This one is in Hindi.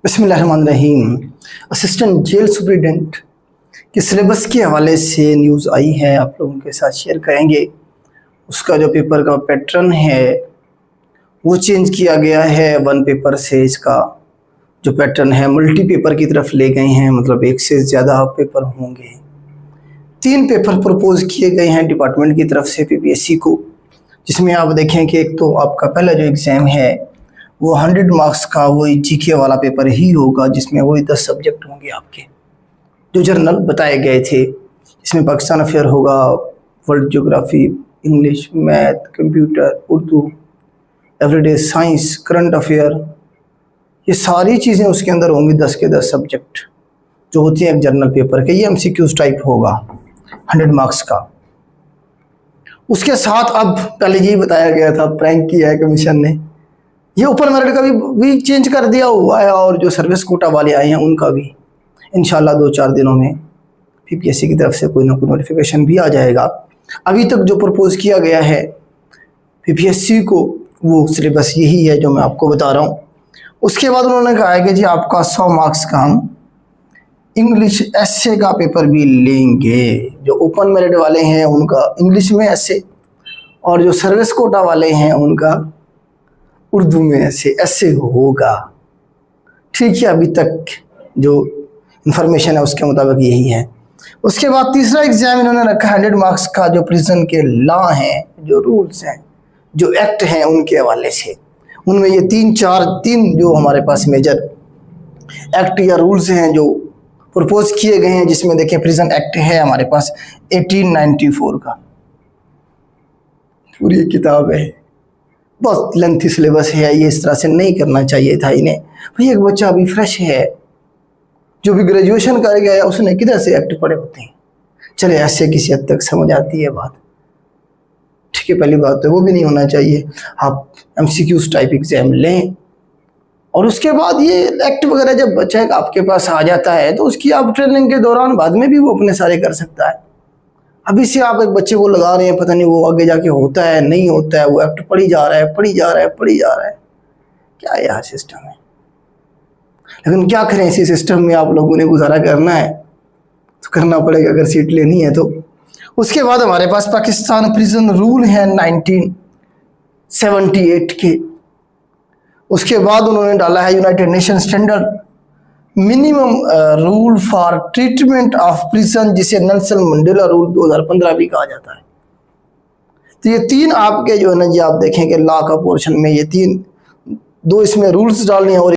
बिस्मिल्लाहिर्रहमानिर्रहीम। असिस्टेंट जेल सुप्रिटेंडेंट के सिलेबस के हवाले से न्यूज़ आई है, आप लोगों के साथ शेयर करेंगे। उसका जो पेपर का पैटर्न है वो चेंज किया गया है। वन पेपर से इसका जो पैटर्न है मल्टी पेपर की तरफ ले गए हैं, मतलब एक से ज़्यादा पेपर होंगे। 3 पेपर प्रपोज किए गए हैं डिपार्टमेंट की तरफ से पीपीएससी को, जिसमें आप देखें कि एक तो आपका पहला जो एग्ज़ाम है वो 100 मार्क्स का वही जीके वाला पेपर ही होगा, जिसमें वही 10 सब्जेक्ट होंगे आपके जो जर्नल बताए गए थे। इसमें पाकिस्तान अफेयर होगा, world geography, English, math, computer, Urdu, everyday science, current affair, ये सारी चीज़ें उसके अंदर होंगी। 10 के 10 सब्जेक्ट जो होती हैं एक जर्नल पेपर के। ये एमसीक्यूज टाइप होगा 100 मार्क्स का। उसके साथ अब पहले यही बताया गया था, प्रैंक किया है कमीशन ने, ये ओपन मेरिट का भी चेंज कर दिया हुआ है, और जो सर्विस कोटा वाले आए हैं उनका भी इंशाल्लाह 2-4 दिनों में पीपीएससी की तरफ से कोई ना कोई नोटिफिकेशन भी आ जाएगा। अभी तक जो प्रपोज किया गया है पीपीएससी को वो सिलेबस यही है जो मैं आपको बता रहा हूँ। उसके बाद उन्होंने कहा है कि जी आपका 100 मार्क्स का हम इंग्लिश एस्से का पेपर भी लेंगे। जो ओपन मेरिट वाले हैं उनका इंग्लिश में एस्से, और जो सर्विस कोटा वाले हैं उनका उर्दू में ऐसे होगा। ठीक है, अभी तक जो इंफॉर्मेशन है उसके मुताबिक यही है। उसके बाद तीसरा एग्जाम इन्होंने रखा 100 मार्क्स का, जो प्रिजन के लॉ हैं, जो रूल्स हैं, जो एक्ट हैं उनके हवाले से। उनमें ये 3 जो हमारे पास मेजर एक्ट या रूल्स हैं जो प्रपोज किए गए हैं, जिसमें देखिए प्रिजन एक्ट है हमारे पास 1894 का, पूरी किताब है, बहुत लेंथी सिलेबस है। ये इस तरह से नहीं करना चाहिए था इन्हें। भाई एक बच्चा अभी फ्रेश है, जो भी ग्रेजुएशन कर गया है, उसने किधर से एक्ट पढ़े होते हैं। चले ऐसे किसी हद तक समझ आती है बात, ठीक है, पहली बात तो वो भी नहीं होना चाहिए। आप एमसीक्यूज टाइप एग्जाम लें, और उसके बाद ये एक्ट वगैरह जब बच्चा आपके पास आ जाता है तो उसकी आप ट्रेनिंग के दौरान बाद में भी वो अपने सारे कर सकता है। अभी से आप एक बच्चे को लगा रहे हैं, पता नहीं वो आगे जाके होता है नहीं होता है, वो एक्ट पढ़ी जा रहा है। क्या यार सिस्टम है। लेकिन क्या करें, इसी सिस्टम में आप लोगों ने गुजारा करना है तो करना पड़ेगा अगर सीट लेनी है तो। उसके बाद हमारे पास पाकिस्तान प्रिजन रूल है 1978 के। उसके बाद उन्होंने डाला है United nation standard minimum rule for treatment of prison, जिसे नेल्सन मंडेला रूल 2015 भी कहा जाता है। तो ये 3 आपके जो है ना जी, आप देखें कि लॉ का पोर्शन में ये 2 इसमें रूल्स डालने हैं और